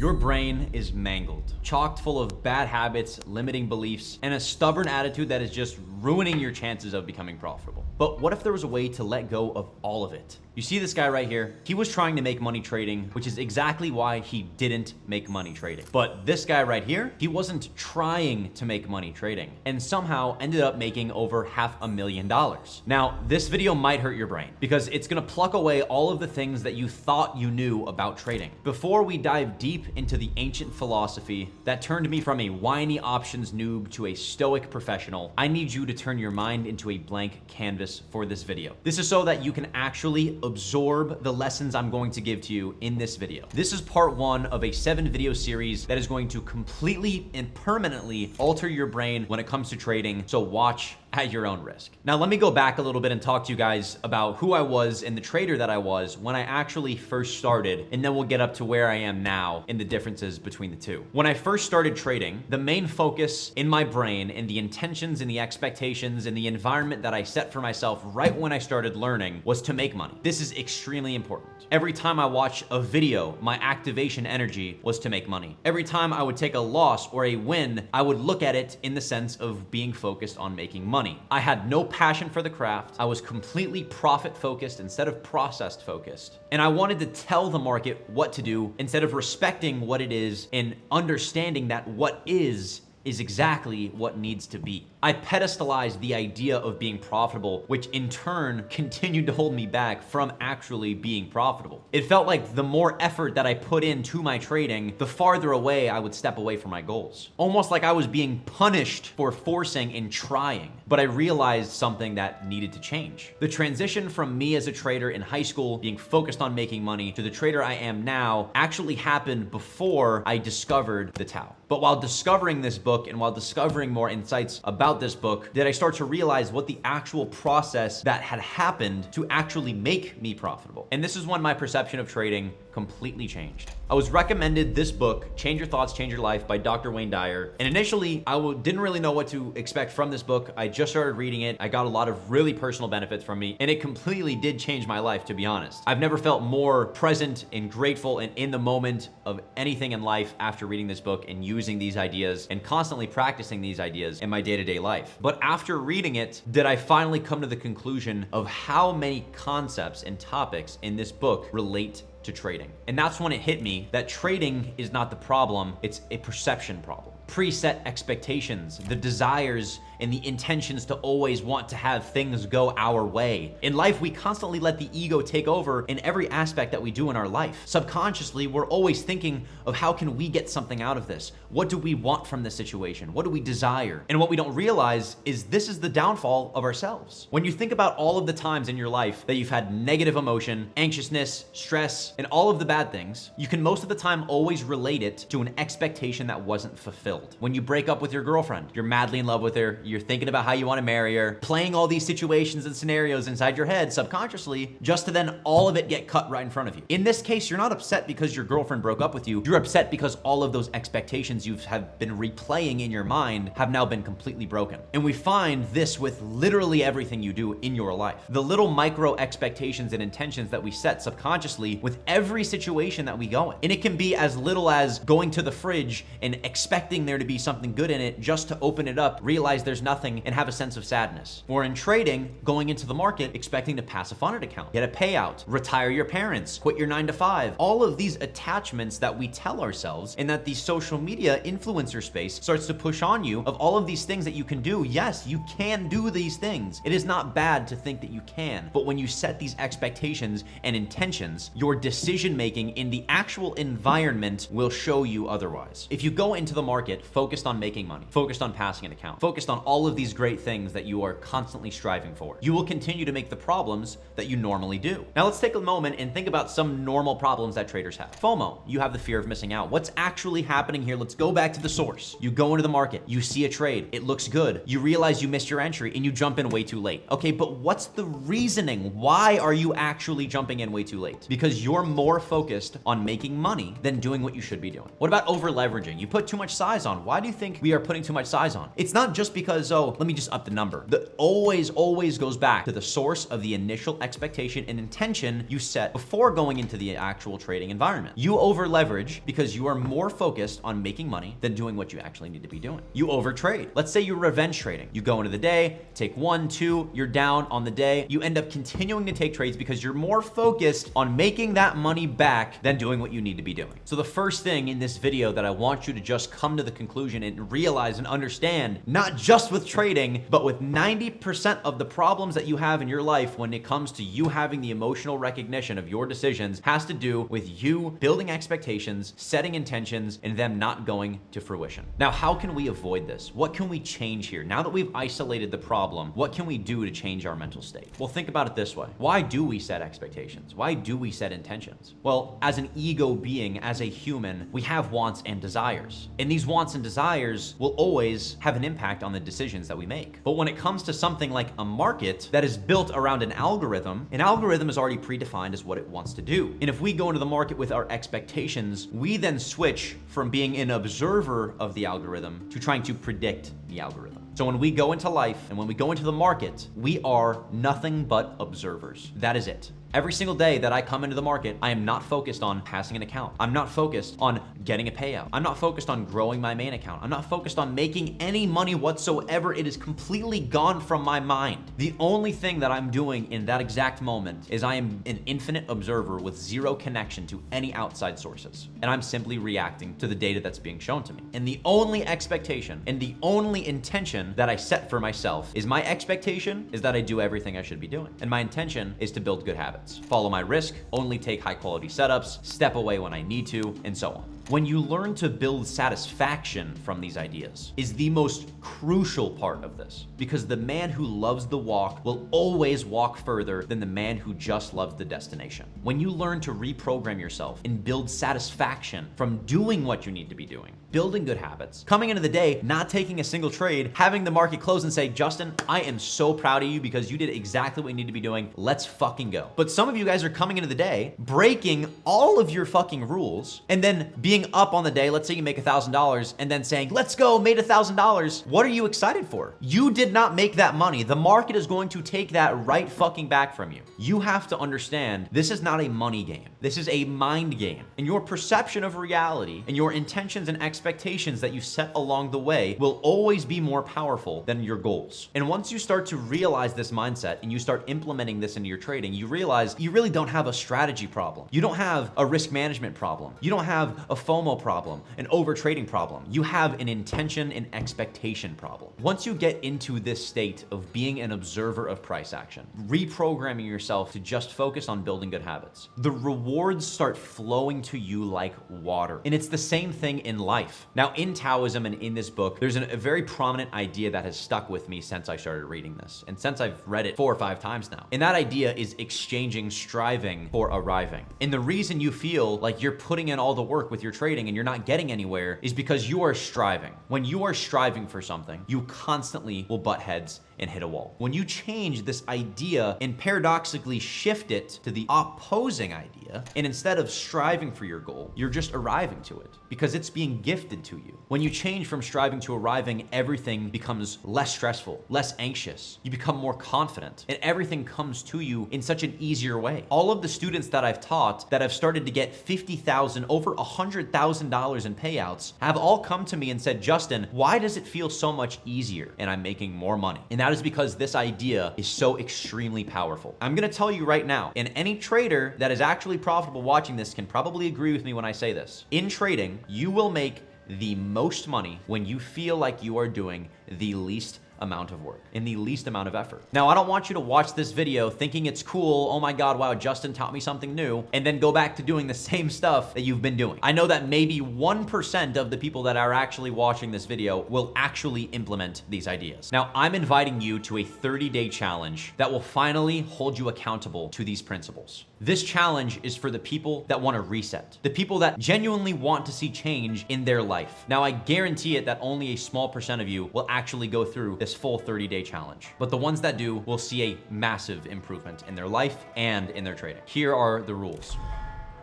Your brain is mangled, chocked full of bad habits, limiting beliefs, and a stubborn attitude that is just ruining your chances of becoming profitable. But what if there was a way to let go of all of it? You see this guy right here? He was trying to make money trading, which is exactly why he didn't make money trading. But this guy right here, he wasn't trying to make money trading and somehow ended up making over $500,000. Now, this video might hurt your brain because it's gonna pluck away all of the things that you thought you knew about trading. Before we dive deep into the ancient philosophy that turned me from a whiny options noob to a stoic professional, I need you to turn your mind into a blank canvas for this video. This is so that you can actually absorb the lessons I'm going to give to you in this video. This is part 1 of a 7-video series that is going to completely and permanently alter your brain when it comes to trading, so watch at your own risk. Now, let me go back a little bit and talk to you guys about who I was and the trader that I was when I actually first started, and then we'll get up to where I am now and the differences between the two. When I first started trading, the main focus in my brain and the intentions and the expectations and the environment that I set for myself right when I started learning was to make money. This is extremely important. Every time I watch a video, my activation energy was to make money. Every time I would take a loss or a win, I would look at it in the sense of being focused on making money. I had no passion for the craft. I was completely profit focused instead of processed focused. And I wanted to tell the market what to do instead of respecting what it is and understanding that what is exactly what needs to be. I pedestalized the idea of being profitable, which in turn continued to hold me back from actually being profitable. It felt like the more effort that I put into my trading, the farther away I would step away from my goals. Almost like I was being punished for forcing and trying. But I realized something that needed to change. The transition from me as a trader in high school, being focused on making money, to the trader I am now actually happened before I discovered the Tao. But while discovering this book and while discovering more insights about this book, did I start to realize what the actual process that had happened to actually make me profitable. And this is when my perception of trading completely changed. I was recommended this book, Change Your Thoughts, Change Your Life by Dr. Wayne Dyer. And initially, I didn't really know what to expect from this book. I just started reading it. I got a lot of really personal benefits from me, and it completely did change my life, to be honest. I've never felt more present and grateful and in the moment of anything in life after reading this book and using these ideas and constantly practicing these ideas in my day-to-day life. But after reading it, did I finally come to the conclusion of how many concepts and topics in this book relate to trading. And that's when it hit me that trading is not the problem, it's a perception problem. Preset expectations, the desires and the intentions to always want to have things go our way. In life, we constantly let the ego take over in every aspect that we do in our life. Subconsciously, we're always thinking of how can we get something out of this? What do we want from this situation? What do we desire? And what we don't realize is this is the downfall of ourselves. When you think about all of the times in your life that you've had negative emotion, anxiousness, stress, and all of the bad things, you can most of the time always relate it to an expectation that wasn't fulfilled. When you break up with your girlfriend, you're madly in love with her, you're thinking about how you want to marry her, playing all these situations and scenarios inside your head subconsciously, just to then all of it get cut right in front of you. In this case, you're not upset because your girlfriend broke up with you. You're upset because all of those expectations you have been replaying in your mind have now been completely broken. And we find this with literally everything you do in your life. The little micro expectations and intentions that we set subconsciously with every situation that we go in. And it can be as little as going to the fridge and expecting there to be something good in it just to open it up, realize there's nothing, and have a sense of sadness. Or in trading, going into the market expecting to pass a funded account, get a payout, retire your parents, quit your 9-to-5. All of these attachments that we tell ourselves and that the social media influencer space starts to push on you of all of these things that you can do. Yes, you can do these things. It is not bad to think that you can, but when you set these expectations and intentions, your decision making in the actual environment will show you otherwise. If you go into the market focused on making money, focused on passing an account, focused on all of these great things that you are constantly striving for, you will continue to make the problems that you normally do. Now let's take a moment and think about some normal problems that traders have. FOMO, you have the fear of missing out. What's actually happening here? Let's go back to the source. You go into the market, you see a trade, it looks good, you realize you missed your entry and you jump in way too late. Okay, but what's the reasoning? Why are you actually jumping in way too late? Because you're more focused on making money than doing what you should be doing. What about over leveraging? You put too much size size on? Why do you think we are putting too much size on? It's not just because, oh, let me just up the number. That always goes back to the source of the initial expectation and intention you set before going into the actual trading environment. You over leverage because you are more focused on making money than doing what you actually need to be doing. You over trade. Let's say you're revenge trading. You go into the day, take 1, 2, you're down on the day. You end up continuing to take trades because you're more focused on making that money back than doing what you need to be doing. So the first thing in this video that I want you to just come to the conclusion and realize and understand, not just with trading, but with 90% of the problems that you have in your life when it comes to you having the emotional recognition of your decisions, has to do with you building expectations, setting intentions, and them not going to fruition. Now, how can we avoid this? What can we change here? Now that we've isolated the problem, what can we do to change our mental state? Well, think about it this way. Why do we set expectations? Why do we set intentions? Well, as an ego being, as a human, we have wants and desires. And these wants and desires will always have an impact on the decisions that we make. But when it comes to something like a market that is built around an algorithm is already predefined as what it wants to do. And if we go into the market with our expectations, we then switch from being an observer of the algorithm to trying to predict the algorithm. So when we go into life and when we go into the market, we are nothing but observers. That is it. Every single day that I come into the market, I am not focused on passing an account. I'm not focused on getting a payout. I'm not focused on growing my main account. I'm not focused on making any money whatsoever. It is completely gone from my mind. The only thing that I'm doing in that exact moment is I am an infinite observer with zero connection to any outside sources. And I'm simply reacting to the data that's being shown to me. And the only expectation and the only intention that I set for myself is my expectation is that I do everything I should be doing. And my intention is to build good habits. Follow my risk, only take high quality setups, step away when I need to, and so on. When you learn to build satisfaction from these ideas is the most crucial part of this, because the man who loves the walk will always walk further than the man who just loves the destination. When you learn to reprogram yourself and build satisfaction from doing what you need to be doing, building good habits, coming into the day, not taking a single trade, having the market close and say, Justin, I am so proud of you because you did exactly what you need to be doing. Let's fucking go. But some of you guys are coming into the day, breaking all of your fucking rules, and then being up on the day. Let's say you make $1,000 and then saying, let's go, made $1,000. What are you excited for? You did not make that money. The market is going to take that right fucking back from you. You have to understand this is not a money game. This is a mind game. And your perception of reality and your intentions and expectations that you set along the way will always be more powerful than your goals. And once you start to realize this mindset and you start implementing this into your trading, you realize you really don't have a strategy problem. You don't have a risk management problem. You don't have a FOMO problem, an over trading problem. You have an intention and expectation problem. Once you get into this state of being an observer of price action, reprogramming yourself to just focus on building good habits, the rewards start flowing to you like water. And it's the same thing in life. Now, in Taoism and in this book, there's a very prominent idea that has stuck with me since I started reading this, and since I've read it 4 or 5 times now. And that idea is exchanging striving for arriving. And the reason you feel like you're putting in all the work with your trading and you're not getting anywhere is because you are striving. When you are striving for something, you constantly will butt heads and hit a wall. When you change this idea and paradoxically shift it to the opposing idea, and instead of striving for your goal, you're just arriving to it because it's being gifted to you. When you change from striving to arriving, everything becomes less stressful, less anxious. You become more confident, and everything comes to you in such an easier way. All of the students that I've taught that have started to get $50,000, over $100,000 in payouts have all come to me and said, Justin, why does it feel so much easier and I'm making more money? And that is because this idea is so extremely powerful. I'm gonna tell you right now, and any trader that is actually profitable watching this can probably agree with me when I say this. In trading, you will make the most money when you feel like you are doing the least amount of work, in the least amount of effort. Now, I don't want you to watch this video thinking it's cool, oh my God, wow, Justin taught me something new, and then go back to doing the same stuff that you've been doing. I know that maybe 1% of the people that are actually watching this video will actually implement these ideas. Now, I'm inviting you to a 30-day challenge that will finally hold you accountable to these principles. This challenge is for the people that want to reset, the people that genuinely want to see change in their life. Now, I guarantee it that only a small percent of you will actually go through this full 30-day challenge, but the ones that do will see a massive improvement in their life and in their trading. Here are the rules.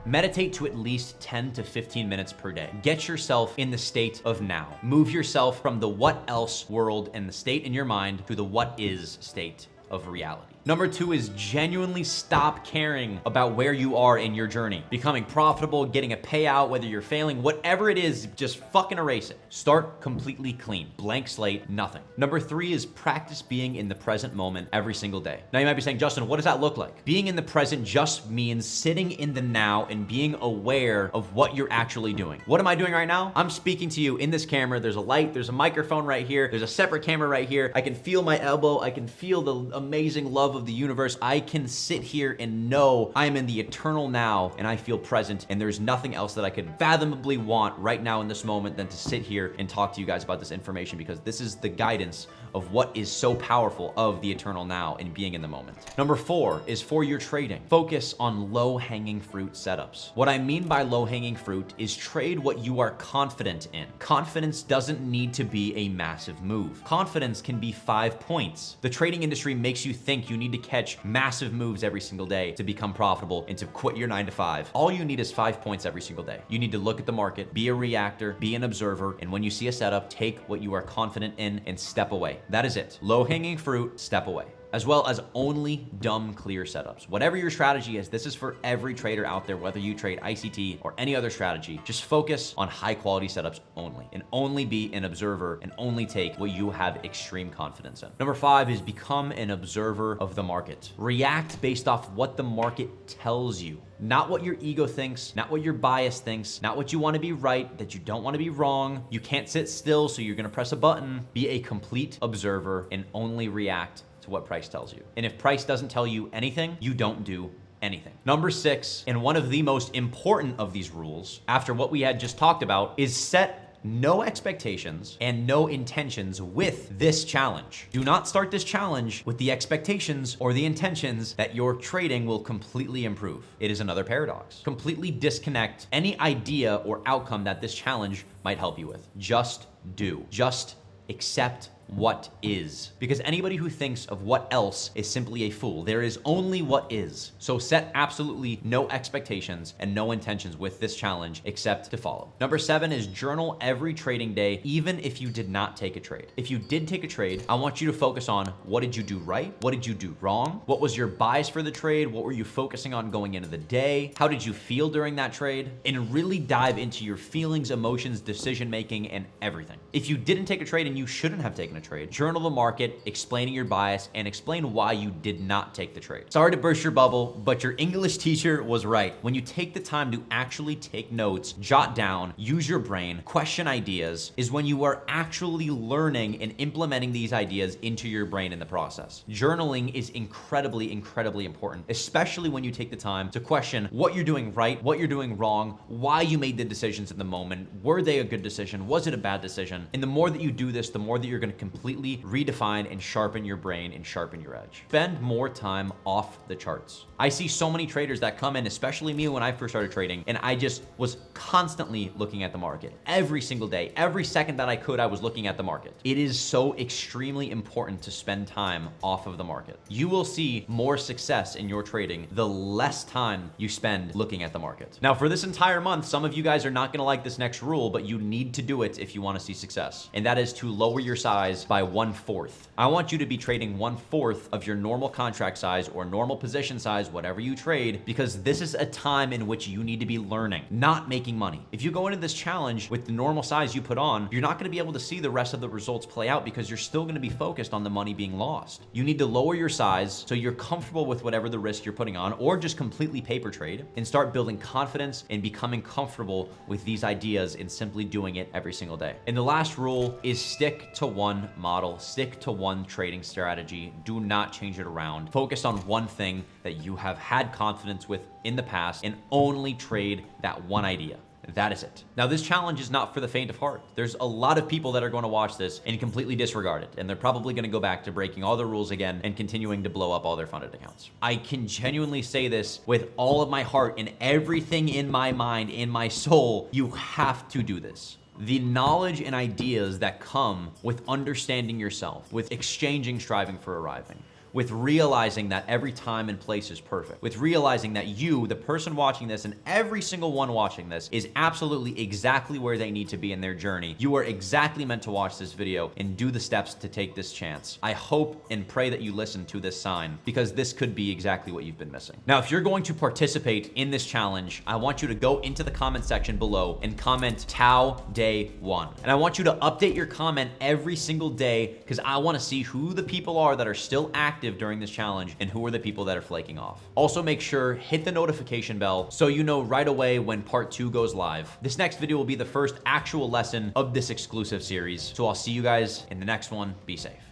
Meditate to at least 10 to 15 minutes per day. Get yourself in the state of now. Move yourself from the what else world and the state in your mind to the what is state of reality. Number 2 is genuinely stop caring about where you are in your journey. Becoming profitable, getting a payout, whether you're failing, whatever it is, just fucking erase it. Start completely clean, blank slate, nothing. Number 3 is practice being in the present moment every single day. Now you might be saying, Justin, what does that look like? Being in the present just means sitting in the now and being aware of what you're actually doing. What am I doing right now? I'm speaking to you in this camera. There's a light, there's a microphone right here. There's a separate camera right here. I can feel my elbow. I can feel the amazing love of the universe. I can sit here and know I'm in the eternal now and I feel present, and there's nothing else that I could fathomably want right now in this moment than to sit here and talk to you guys about this information, because this is the guidance of what is so powerful of the eternal now and being in the moment. Number 4 is for your trading. Focus on low-hanging fruit setups. What I mean by low-hanging fruit is trade what you are confident in. Confidence doesn't need to be a massive move. Confidence can be 5 points. The trading industry makes you think you need to catch massive moves every single day to become profitable and to quit your 9 to 5. All you need is 5 points every single day. You need to look at the market, be a reactor, be an observer, and when you see a setup, take what you are confident in and step away. That is it. Low-hanging fruit, step away. As well as only dumb, clear setups. Whatever your strategy is, this is for every trader out there, whether you trade ICT or any other strategy. Just focus on high-quality setups only, and only be an observer and only take what you have extreme confidence in. Number 5 is become an observer of the market. React based off what the market tells you. Not what your ego thinks, not what your bias thinks, not what you want to be right, that you don't want to be wrong. You can't sit still, so you're going to press a button. Be a complete observer and only react to what price tells you. And if price doesn't tell you anything, you don't do anything. Number 6, and one of the most important of these rules, after what we had just talked about, is set no expectations and no intentions with this challenge. Do not start this challenge with the expectations or the intentions that your trading will completely improve. It is another paradox. Completely disconnect any idea or outcome that this challenge might help you with. Just do. Just accept what is. Because anybody who thinks of what else is simply a fool. There is only what is. So set absolutely no expectations and no intentions with this challenge except to follow. Number 7 is journal every trading day, even if you did not take a trade. If you did take a trade, I want you to focus on what did you do right? What did you do wrong? What was your bias for the trade? What were you focusing on going into the day? How did you feel during that trade? And really dive into your feelings, emotions, decision-making, and everything. If you didn't take a trade and you shouldn't have taken a trade, journal the market, explaining your bias, and explain why you did not take the trade. Sorry to burst your bubble, but your English teacher was right. When you take the time to actually take notes, jot down, use your brain, question ideas, is when you are actually learning and implementing these ideas into your brain in the process. Journaling is incredibly, incredibly important, especially when you take the time to question what you're doing right, what you're doing wrong, why you made the decisions in the moment. Were they a good decision? Was it a bad decision? And the more that you do this, the more that you're going to completely redefine and sharpen your brain and sharpen your edge. Spend more time off the charts. I see so many traders that come in, especially me when I first started trading, and I just was constantly looking at the market. Every single day, every second that I could, I was looking at the market. It is so extremely important to spend time off of the market. You will see more success in your trading the less time you spend looking at the market. Now, for this entire month, some of you guys are not gonna like this next rule, but you need to do it if you wanna see success. And that is to lower your size by 1/4. I want you to be trading 1/4 of your normal contract size or normal position size, whatever you trade, because this is a time in which you need to be learning, not making money. If you go into this challenge with the normal size you put on, you're not gonna be able to see the rest of the results play out because you're still gonna be focused on the money being lost. You need to lower your size so you're comfortable with whatever the risk you're putting on, or just completely paper trade and start building confidence and becoming comfortable with these ideas and simply doing it every single day. And the last rule is stick to one model, stick to one trading strategy. Do not change it around. Focus on one thing that you have had confidence with in the past and only trade that one idea. That is it. Now, this challenge is not for the faint of heart. There's a lot of people that are going to watch this and completely disregard it, and they're probably going to go back to breaking all the rules again and continuing to blow up all their funded accounts. I can genuinely say this with all of my heart and everything in my mind, in my soul. You have to do this. The knowledge and ideas that come with understanding yourself, with exchanging, striving for arriving, with realizing that every time and place is perfect, with realizing that you, the person watching this, and every single one watching this is absolutely exactly where they need to be in their journey. You are exactly meant to watch this video and do the steps to take this chance. I hope and pray that you listen to this sign, because this could be exactly what you've been missing. Now, if you're going to participate in this challenge, I want you to go into the comment section below and comment Tao Day 1. And I want you to update your comment every single day, because I want to see who the people are that are still active during this challenge and who are the people that are flaking off. Also, make sure hit the notification bell so you know right away when part 2 goes live. This next video will be the first actual lesson of this exclusive series. So I'll see you guys in the next one. Be safe.